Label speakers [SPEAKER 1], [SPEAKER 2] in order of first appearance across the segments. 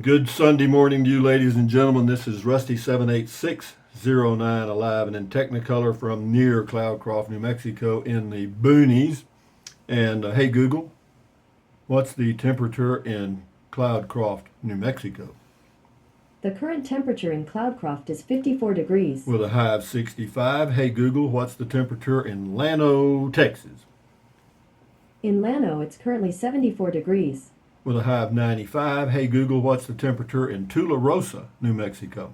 [SPEAKER 1] Good Sunday morning to you, ladies and gentlemen. This is Rusty 78609 alive and in Technicolor from near Cloudcroft, New Mexico, in the boonies. And hey, Google, what's the temperature in Cloudcroft, New Mexico?
[SPEAKER 2] The current temperature in Cloudcroft is 54 degrees.
[SPEAKER 1] With a high of 65. Hey, Google, what's the temperature in Llano, Texas?
[SPEAKER 2] In Llano, it's currently 74 degrees.
[SPEAKER 1] With a high of 95. Hey, Google, what's the temperature in Tularosa, New Mexico?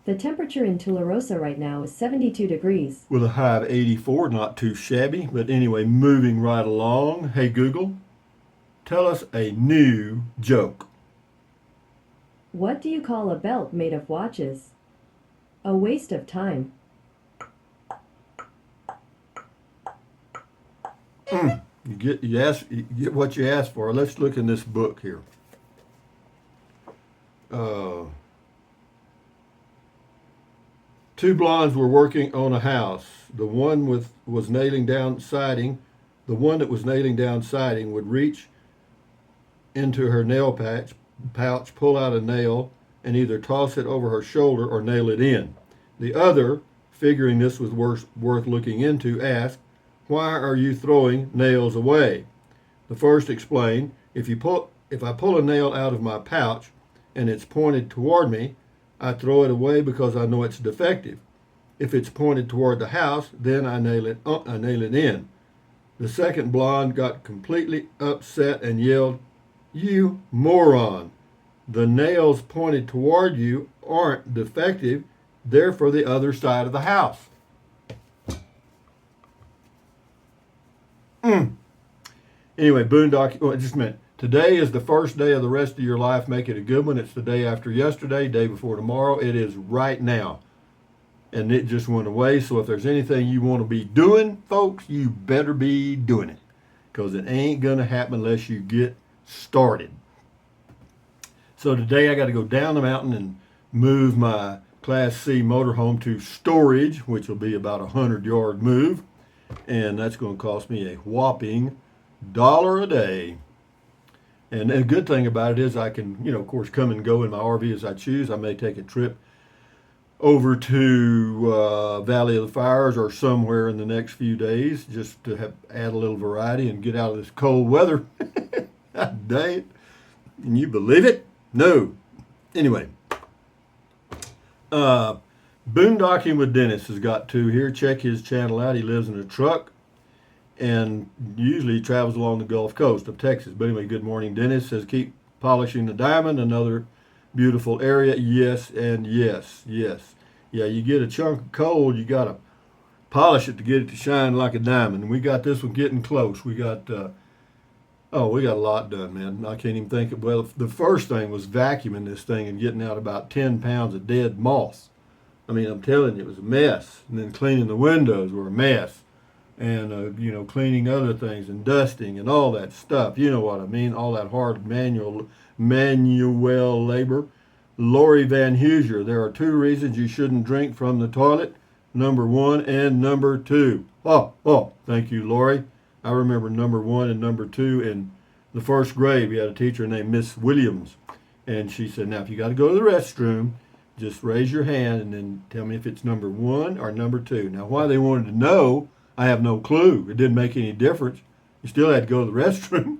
[SPEAKER 2] The temperature in Tularosa right now is 72 degrees.
[SPEAKER 1] With a high of 84, not too shabby. But anyway, moving right along. Hey, Google, tell us a new joke.
[SPEAKER 2] What do you call a belt made of watches? A waste of time.
[SPEAKER 1] You get what you ask for. Let's look in this book here. Two blondes were working on a house. The one was nailing down siding. The one that was nailing down siding would reach into her nail pouch, pull out a nail, and either toss it over her shoulder or nail it in. The other, figuring this was worth looking into, asked, "Why are you throwing nails away?" The first explained, if I pull a nail out of my pouch and it's pointed toward me, I throw it away because I know it's defective. If it's pointed toward the house, then I nail it in. The second blonde got completely upset and yelled, "You moron! The nails pointed toward you aren't defective. They're for the other side of the house." Anyway, just a minute. Today is the first day of the rest of your life. Make it a good one. It's the day after yesterday, day before tomorrow. It is right now. And it just went away. So if there's anything you want to be doing, folks, you better be doing it. Because it ain't going to happen unless you get started. So today I got to go down the mountain and move my Class C motorhome to storage, which will be about a 100-yard move. And that's going to cost me a whopping $1 a day. And the good thing about it is I can, of course, come and go in my RV as I choose. I may take a trip over to Valley of the Fires or somewhere in the next few days just to add a little variety and get out of this cold weather. Dang it. Can you believe it? No. Anyway. Boondocking with Dennis has got two here. Check his channel out. He lives in a truck and usually travels along the Gulf Coast of Texas. But anyway, good morning, Dennis. Says keep polishing the diamond. Another beautiful area. Yes and yes. Yes. Yeah, you get a chunk of coal, you got to polish it to get it to shine like a diamond. And we got this one getting close. We got we got a lot done, man. I can't even think of, well, the first thing was vacuuming this thing and getting out about 10 pounds of dead moss. I mean, I'm telling you, it was a mess. And then cleaning the windows were a mess. And, cleaning other things and dusting and all that stuff. You know what I mean? All that hard manual labor. Lori Van Huser, there are 2 reasons you shouldn't drink from the toilet. Number 1 and number 2. Oh, thank you, Lori. I remember number 1 and number 2 in the first grade. We had a teacher named Miss Williams. And she said, now, if you got to go to the restroom, just raise your hand and then tell me if it's number 1 or number 2. Now, why they wanted to know, I have no clue. It didn't make any difference. You still had to go to the restroom.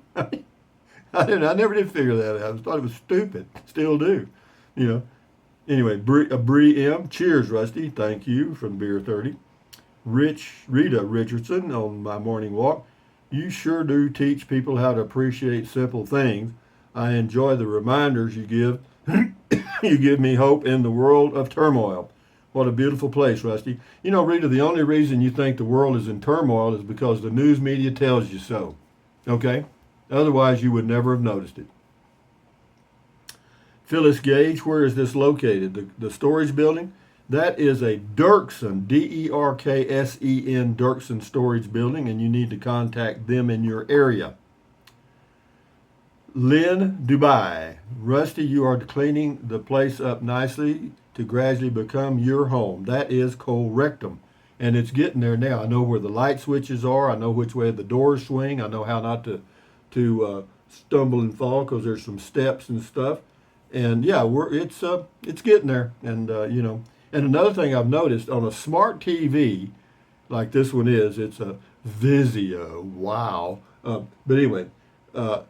[SPEAKER 1] I never did figure that out. I thought it was stupid. Still do. Anyway, Bree M. Cheers, Rusty. Thank you from Beer 30. Rita Richardson on my morning walk. You sure do teach people how to appreciate simple things. I enjoy the reminders you give. You give me hope in the world of turmoil. What a beautiful place, Rusty. Rita, the only reason you think the world is in turmoil is because the news media tells you so. Okay? Otherwise, you would never have noticed it. Phyllis Gage, where is this located? The storage building? That is a Dirksen, D-E-R-K-S-E-N, Dirksen storage building, and you need to contact them in your area. Lynn Dubai. Rusty, you are cleaning the place up nicely to gradually become your home. That is Colrectum. And it's getting there now. I know where the light switches are. I know which way the doors swing. I know how not to to stumble and fall because there's some steps and stuff. And yeah, it's getting there. And you know, and another thing I've noticed on a smart TV like this one is, it's a Vizio. Wow. But anyway, on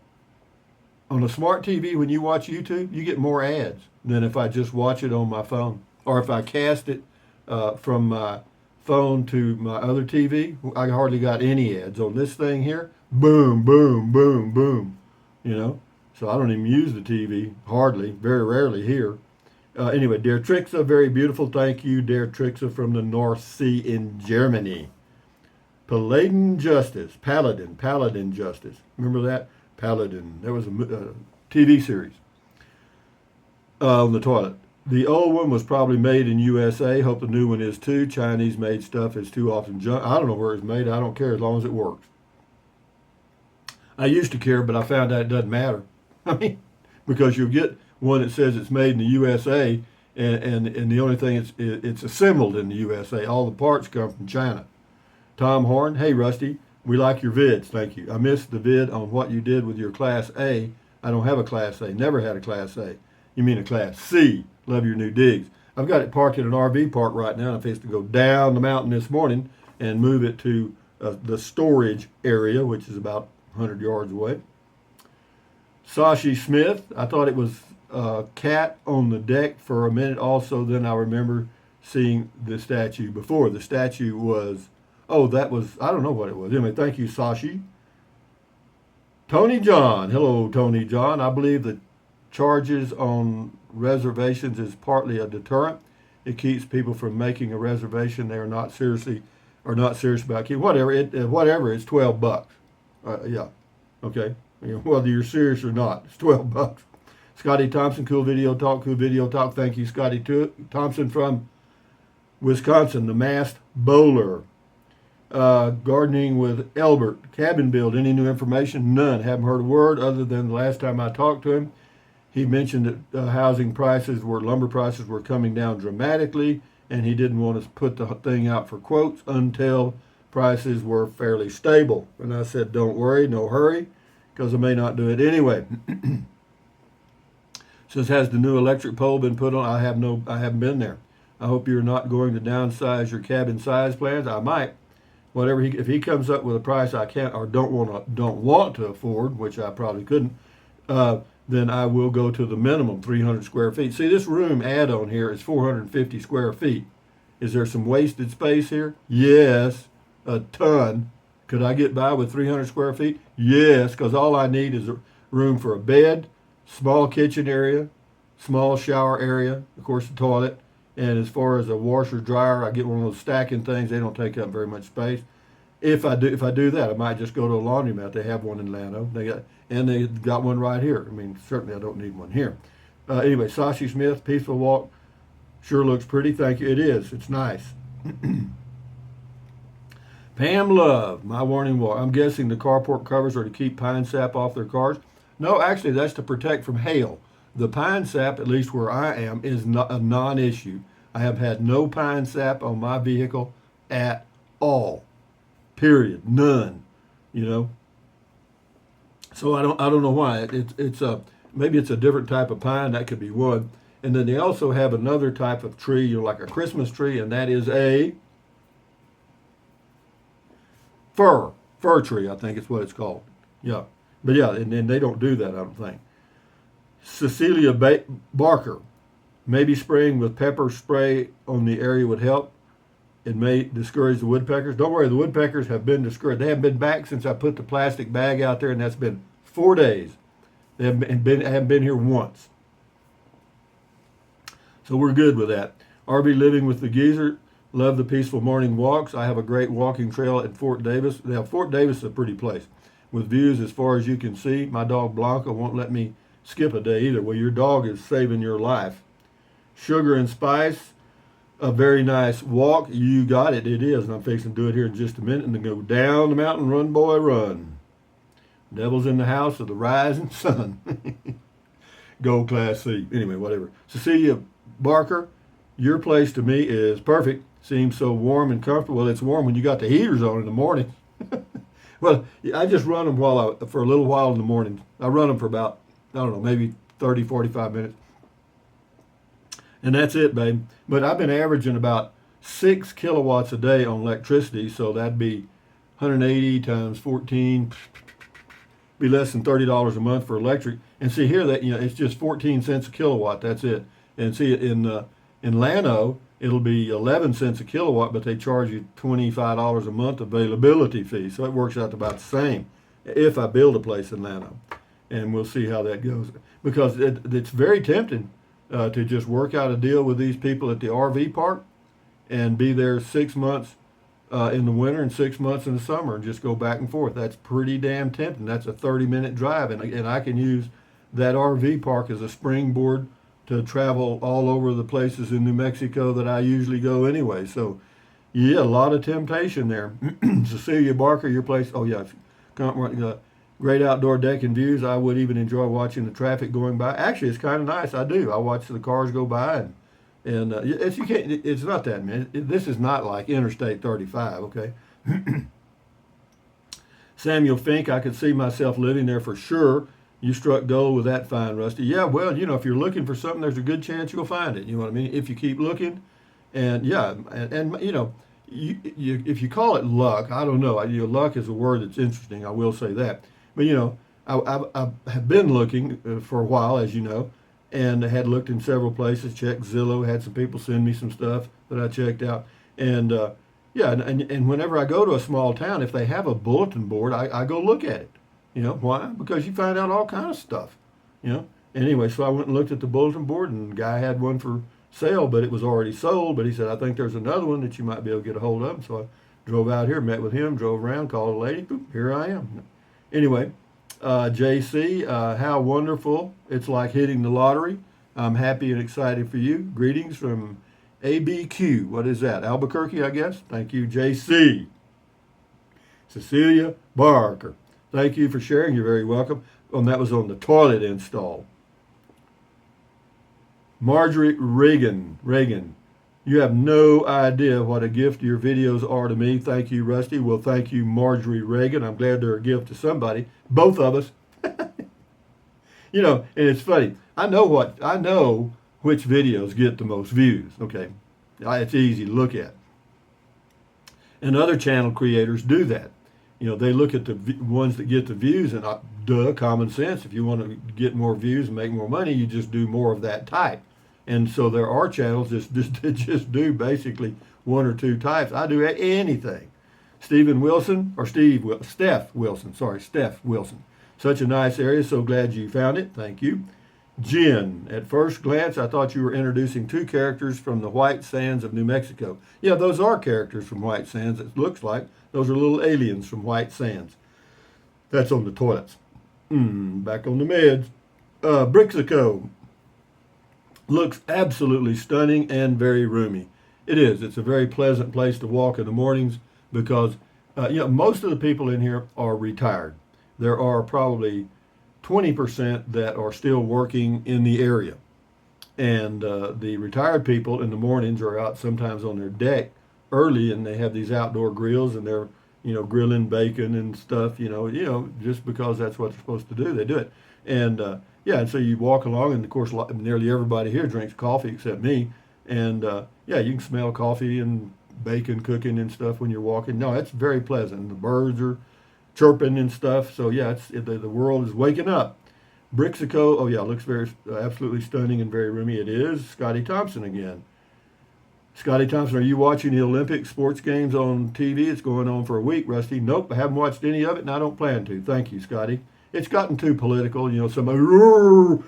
[SPEAKER 1] a smart TV, when you watch YouTube, you get more ads than if I just watch it on my phone. Or if I cast it from my phone to my other TV, I hardly got any ads. On this thing here, boom, boom, boom, boom. You know? So I don't even use the TV, hardly, very rarely here. Anyway, dear Trixa, very beautiful. Thank you, dear Trixa from the North Sea in Germany. Paladin Justice, Paladin Justice. Remember that? Paladin. That was a TV series on the toilet. The old one was probably made in USA. Hope the new one is too. Chinese made stuff is too often junk. I don't know where it's made. I don't care as long as it works. I used to care, but I found out it doesn't matter. I mean, because you'll get one that says it's made in the USA, and the only thing it's assembled in the USA. All the parts come from China. Tom Horn, hey Rusty, we like your vids, thank you. I missed the vid on what you did with your Class A. I don't have a Class A, never had a Class A. You mean a Class C. Love your new digs. I've got it parked in an RV park right now, and I'm fixing to go down the mountain this morning and move it to the storage area, which is about 100 yards away. Sashi Smith, I thought it was a cat on the deck for a minute also. Then I remember seeing the statue before. The statue was, I don't know what it was. Anyway, thank you, Sashi. Tony John, hello, Tony John. I believe the charges on reservations is partly a deterrent. It keeps people from making a reservation. They are not serious about keeping whatever. It's $12. Yeah, okay. You know, whether you're serious or not, it's $12. Scotty Thompson, cool video talk. Thank you, Scotty Thompson from Wisconsin, the masked bowler. Gardening with Elbert, cabin build. Any new information? None. Haven't heard a word other than the last time I talked to him. He mentioned that lumber prices were coming down dramatically, and he didn't want to put the thing out for quotes until prices were fairly stable. And I said, don't worry, no hurry, because I may not do it anyway. Says, has the new electric pole been put on? I haven't been there. I hope you're not going to downsize your cabin size plans. I might. If he comes up with a price I can't or don't want to afford, which I probably couldn't, then I will go to the minimum 300 square feet. See, this room add-on here is 450 square feet. Is there some wasted space here? Yes, a ton. Could I get by with 300 square feet? Yes, because all I need is a room for a bed, small kitchen area, small shower area, of course the toilet, and as far as a washer dryer, I get one of those stacking things. They don't take up very much space. If I do that, I might just go to a laundromat. They have one in Llano. They got one right here. I mean, certainly I don't need one here. Anyway, Sashi Smith, peaceful walk. Sure looks pretty. Thank you. It is. It's nice. Pam Love, my warning walk. I'm guessing the carport covers are to keep pine sap off their cars. No, actually, that's to protect from hail. The pine sap, at least where I am, is not a non-issue. I have had no pine sap on my vehicle at all. Period. None. You know. So I don't know why. Maybe it's a different type of pine. That could be one. And then they also have another type of tree, like a Christmas tree, and that is a fir tree. I think it's what it's called. Yeah. But yeah, and they don't do that, I don't think. Cecilia Barker, maybe spraying with pepper spray on the area would help. It may discourage the woodpeckers. Don't worry, the woodpeckers have been discouraged. They haven't been back since I put the plastic bag out there, and that's been 4 days. They haven't been here once. So we're good with that. RV living with the geezer. Love the peaceful morning walks. I have a great walking trail at Fort Davis. Now, Fort Davis is a pretty place with views as far as you can see. My dog Blanca won't let me skip a day either. Well, your dog is saving your life. Sugar and Spice, a very nice walk. You got it. It is. And I'm fixing to do it here in just a minute and then go down the mountain, run, boy, run. Devil's in the house of the rising sun. Gold Class C. Anyway, whatever. Cecilia Barker, your place to me is perfect. Seems so warm and comfortable. Well, it's warm when you got the heaters on in the morning. Well, I just run them for a little while in the morning. I run them for about, I don't know, maybe 30, 45 minutes. And that's it, babe. But I've been averaging about 6 kilowatts a day on electricity, so that'd be 180 times 14, be less than $30 a month for electric. And see here that it's just 14 cents a kilowatt. That's it. And see in Llano it'll be 11 cents a kilowatt, but they charge you $25 a month availability fee. So it works out to about the same if I build a place in Llano. And we'll see how that goes, because it's very tempting to just work out a deal with these people at the RV park and be there 6 months in the winter and 6 months in the summer and just go back and forth. That's pretty damn tempting. That's a 30-minute drive, and I can use that RV park as a springboard to travel all over the places in New Mexico that I usually go anyway. So, yeah, a lot of temptation there. Cecilia Barker, your place. Oh, yeah. Great outdoor deck and views. I would even enjoy watching the traffic going by. Actually, it's kind of nice. I do. I watch the cars go by, and it's not that, man. This is not like Interstate 35, okay? Samuel Fink, I could see myself living there for sure. You struck gold with that find, Rusty. Yeah, well, if you're looking for something, there's a good chance you'll find it. You know what I mean? If you keep looking, and yeah, and if you call it luck, I don't know. Luck is a word that's interesting. I will say that. But I have been looking for a while, as you know, and had looked in several places. Checked Zillow, had some people send me some stuff that I checked out, and and whenever I go to a small town, if they have a bulletin board, I go look at it. Why? Because you find out all kind of stuff. Anyway, so I went and looked at the bulletin board, and the guy had one for sale, but it was already sold. But he said, I think there's another one that you might be able to get a hold of. So I drove out here, met with him, drove around, called a lady. Boop, here I am. Anyway, JC, how wonderful. It's like hitting the lottery. I'm happy and excited for you. Greetings from ABQ. What is that? Albuquerque, I guess. Thank you, JC. Cecilia Barker. Thank you for sharing. You're very welcome. And that was on the toilet install. Marjorie Reagan. You have no idea what a gift your videos are to me. Thank you, Rusty. Well, thank you, Marjorie Reagan. I'm glad they're a gift to somebody. Both of us. And it's funny. I know which videos get the most views. Okay. It's easy to look at. And other channel creators do that. They look at the ones that get the views, and common sense. If you want to get more views and make more money, you just do more of that type. And so there are channels that just do basically one or two types. I do anything. Steph Wilson. Such a nice area. So glad you found it. Thank you. Jen, at first glance, I thought you were introducing two characters from the White Sands of New Mexico. Yeah, those are characters from White Sands, it looks like. Those are little aliens from White Sands. That's on the toilets. Back on the meds. Brixico looks absolutely stunning and very roomy. It is. It's a very pleasant place to walk in the mornings because, most of the people in here are retired. There are probably 20% that are still working in the area. And the retired people in the mornings are out sometimes on their deck early, and they have these outdoor grills, and they're grilling bacon and stuff. Just because that's what they're supposed to do, they do it. And and so you walk along, and of course nearly everybody here drinks coffee except me. And you can smell coffee and bacon cooking and stuff when you're walking. No, it's very pleasant. And the birds are chirping and stuff. So the world is waking up. Brixico, looks very absolutely stunning and very roomy. It is. Scotty Thompson again. Scotty Thompson, are you watching the Olympic sports games on TV? It's going on for a week, Rusty. Nope, I haven't watched any of it, and I don't plan to. Thank you, Scotty. It's gotten too political. Somebody,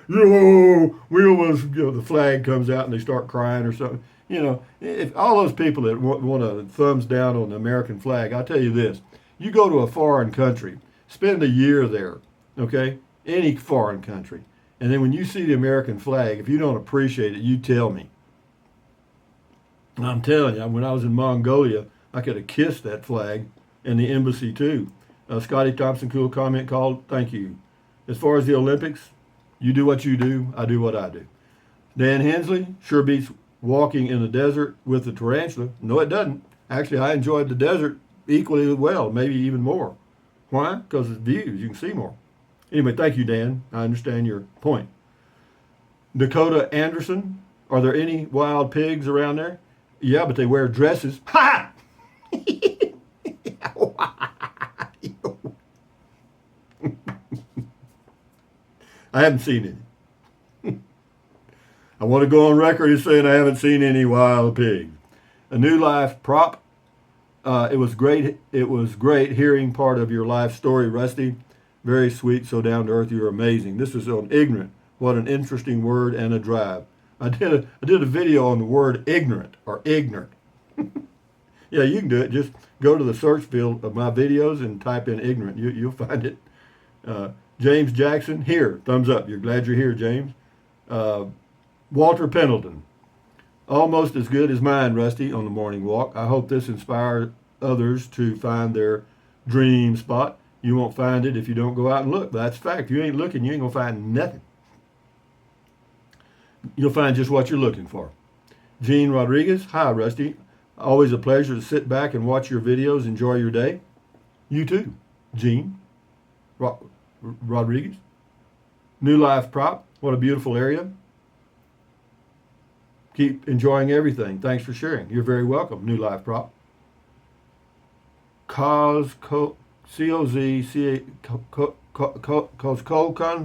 [SPEAKER 1] the flag comes out and they start crying or something. If all those people that want a thumbs down on the American flag, I'll tell you this. You go to a foreign country, spend a year there, okay? Any foreign country. And then when you see the American flag, if you don't appreciate it, you tell me. And I'm telling you, when I was in Mongolia, I could have kissed that flag and the embassy too. Scotty Thompson, cool comment called. Thank you. As far as the Olympics, you do what you do, I do what I do. Dan Hensley, sure beats walking in the desert with the tarantula. No, it doesn't. Actually, I enjoyed the desert equally well, maybe even more. Why? Because it's views. You can see more. Anyway, thank you, Dan. I understand your point. Dakota Anderson, are there any wild pigs around there? Yeah, but they wear dresses. Ha! I haven't seen any. I want to go on record as saying I haven't seen any wild pigs. A new life prop. It was great. It was great hearing part of your life story, Rusty. Very sweet, so down to earth. You're amazing. This is on ignorant. What an interesting word and a drive. I did a video on the word ignorant or ignorant. Yeah, you can do it. Just go to the search field of my videos and type in ignorant. You'll find it. James Jackson, here. Thumbs up. You're glad you're here, James. Walter Pendleton. Almost as good as mine, Rusty, on the morning walk. I hope this inspires others to find their dream spot. You won't find it if you don't go out and look. That's a fact. If you ain't looking, you ain't going to find nothing. You'll find just what you're looking for. Gene Rodriguez. Hi, Rusty. Always a pleasure to sit back and watch your videos. Enjoy your day. You too, Gene Rodriguez. New Life Prop. What a beautiful area. Keep enjoying everything. Thanks for sharing. You're very welcome, New Life Prop. Cozcocan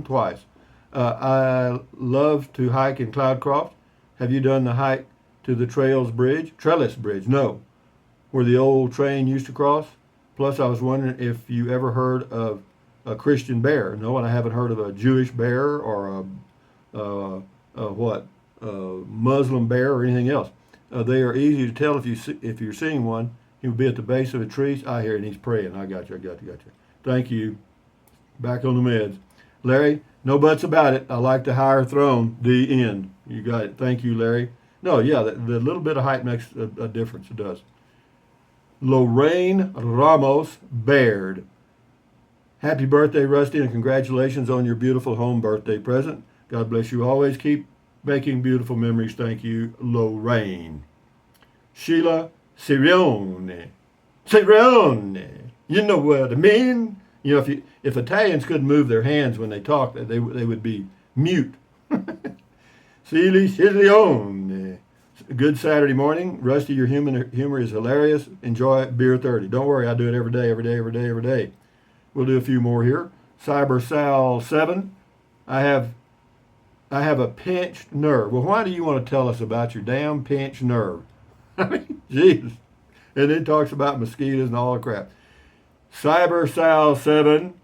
[SPEAKER 1] twice. I love to hike in Cloudcroft. Have you done the hike to the Trellis Bridge? No. Where the old train used to cross? Plus, I was wondering if you ever heard of a Christian bear. No, and I haven't heard of a Jewish bear or a Muslim bear or anything else. They are easy to tell if you're seeing one. He would be at the base of a tree. I hear it, and he's praying. I got you. Thank you. Back on the meds. Larry, no buts about it. I like the higher throne. The end. You got it. Thank you, Larry. No, yeah, the little bit of height makes a difference. It does. Lorraine Ramos Baird. Happy birthday, Rusty, and congratulations on your beautiful home birthday present. God bless you always. Keep making beautiful memories. Thank you, Lorraine. Sheila Sirione. You know what I mean? You know, if Italians couldn't move their hands when they talk, they would be mute. Sirione. Good Saturday morning. Rusty, your humor is hilarious. Enjoy it. Beer 30. Don't worry, I do it every day. We'll do a few more here. Cyber Sal 7. I have a pinched nerve. Well, why do you want to tell us about your damn pinched nerve? I mean, Jesus. And it talks about mosquitoes and all the crap. Cyber Sal 7.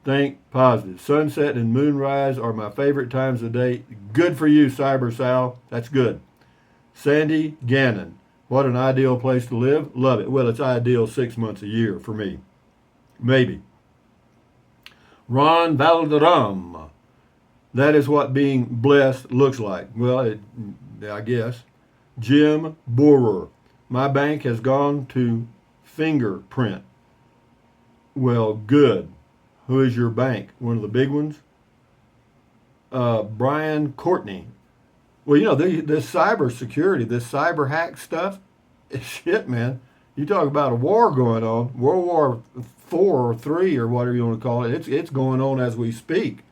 [SPEAKER 1] Think positive. Sunset and moonrise are my favorite times of day. Good for you, Cyber Sal. That's good. Sandy Gannon. What an ideal place to live. Love it. Well, it's ideal 6 months a year for me. Maybe. Ron Valderrama. That is what being blessed looks like. Well, I guess. Jim Borer. My bank has gone to fingerprint. Well, good. Who is your bank? One of the big ones? Brian Courtney. Well, you know, this cyber security, this cyber hack stuff, shit, man. You talk about a war going on, World War IV or III or whatever you want to call it. It's going on as we speak.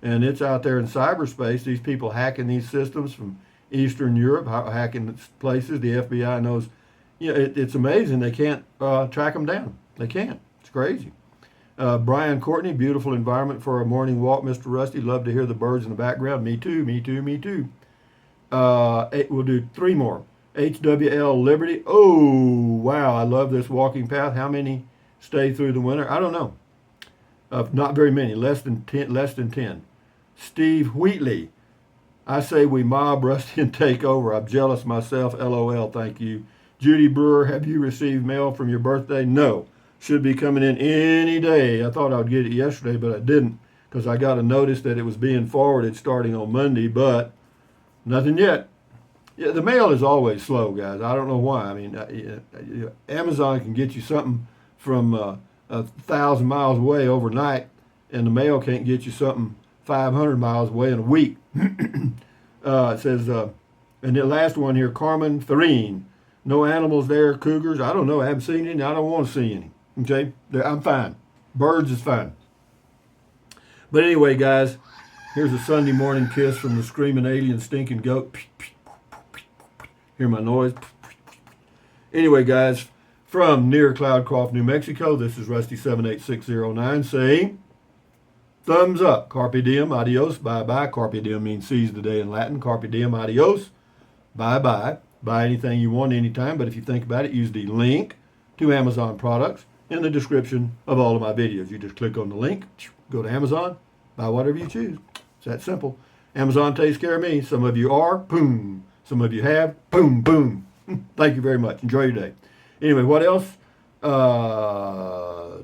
[SPEAKER 1] And it's out there in cyberspace, these people hacking these systems from Eastern Europe, hacking places. The FBI knows. You know, it's amazing. They can't track them down. They can't. It's crazy. Brian Courtney, beautiful environment for a morning walk, Mr. Rusty. Love to hear the birds in the background. Me too. We'll do 3 more. HWL Liberty. Oh, wow. I love this walking path. How many stay through the winter? I don't know. Not very many. Less than 10. Steve Wheatley. I say we mob Rusty and take over. I'm jealous myself. LOL. Thank you. Judy Brewer, have you received mail from your birthday? No. Should be coming in any day. I thought I would get it yesterday, but I didn't because I got a notice that it was being forwarded starting on Monday, but nothing yet. Yeah, the mail is always slow, guys. I don't know why. I mean, Amazon can get you something from 1,000 miles away overnight, and the mail can't get you something 500 miles away in a week. It says, and the last one here, Carmen Farine. No animals there, cougars. I don't know. I haven't seen any. I don't want to see any. Okay? I'm fine. Birds is fine. But anyway, guys, here's a Sunday morning kiss from the screaming alien stinking goat. Hear my noise? Anyway, guys, from near Cloudcroft, New Mexico, this is Rusty78609 saying, thumbs up. Carpe diem, adios, bye-bye. Carpe diem means seize the day in Latin. Carpe diem, adios, bye-bye. Buy anything you want anytime, but if you think about it, use the link to Amazon products in the description of all of my videos. You just click on the link, go to Amazon, buy whatever you choose. It's that simple. Amazon takes care of me. Some of you are, boom. Some of you have, boom, boom. Thank you very much. Enjoy your day. Anyway, what else?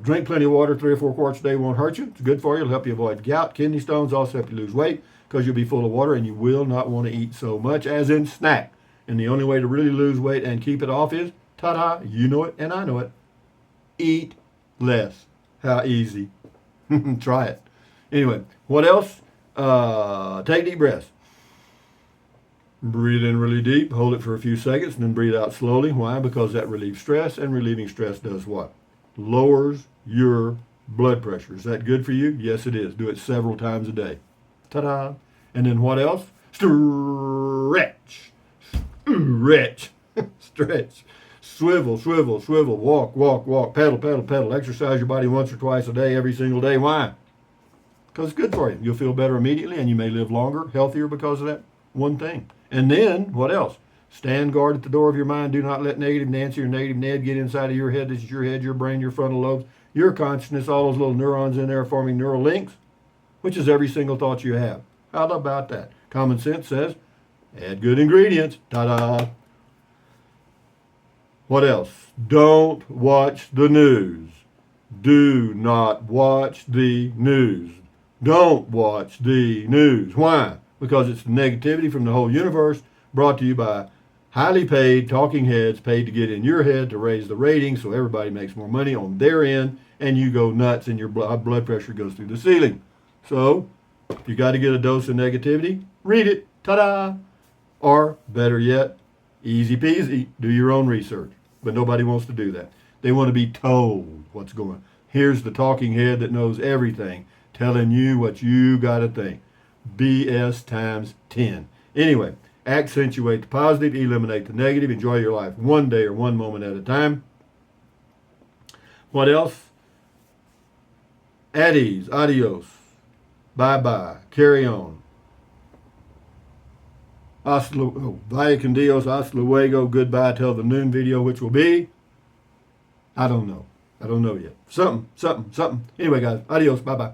[SPEAKER 1] Drink plenty of water. 3 or 4 quarts a day won't hurt you. It's good for you. It'll help you avoid gout, kidney stones, also help you lose weight because you'll be full of water and you will not want to eat so much as in snack. And the only way to really lose weight and keep it off is, ta-da, you know it and I know it, eat less. How easy. Try it. Anyway, what else? Take deep breaths. Breathe in really deep, hold it for a few seconds, and then breathe out slowly. Why? Because that relieves stress, and relieving stress does what? Lowers your blood pressure. Is that good for you? Yes, it is. Do it several times a day. Ta-da! And then what else? Stretch. Stretch. Stretch. Swivel, swivel, swivel. Walk, walk, walk. Pedal, pedal, pedal. Exercise your body once or twice a day, every single day. Why? Because it's good for you. You'll feel better immediately, and you may live longer, healthier because of that one thing. And then, what else? Stand guard at the door of your mind. Do not let negative Nancy or negative Ned get inside of your head. This is your head, your brain, your frontal lobes, your consciousness, all those little neurons in there forming neural links, which is every single thought you have. How about that? Common sense says, add good ingredients. Ta-da! What else? Don't watch the news. Do not watch the news. Don't watch the news. Why? Because it's the negativity from the whole universe brought to you by highly paid talking heads paid to get in your head to raise the ratings so everybody makes more money on their end and you go nuts and your blood pressure goes through the ceiling. So, if you got to get a dose of negativity, read it. Ta-da! Or, better yet, easy peasy, do your own research. But nobody wants to do that. They want to be told what's going on. Here's the talking head that knows everything, telling you what you got to think. BS times 10. Anyway, accentuate the positive, eliminate the negative, enjoy your life one day or one moment at a time. What else? At ease, adios, bye-bye, carry on. Vaya con Dios, hasta luego, goodbye till the noon video, which will be, I don't know. I don't know yet. Something. Anyway, guys, adios, bye-bye.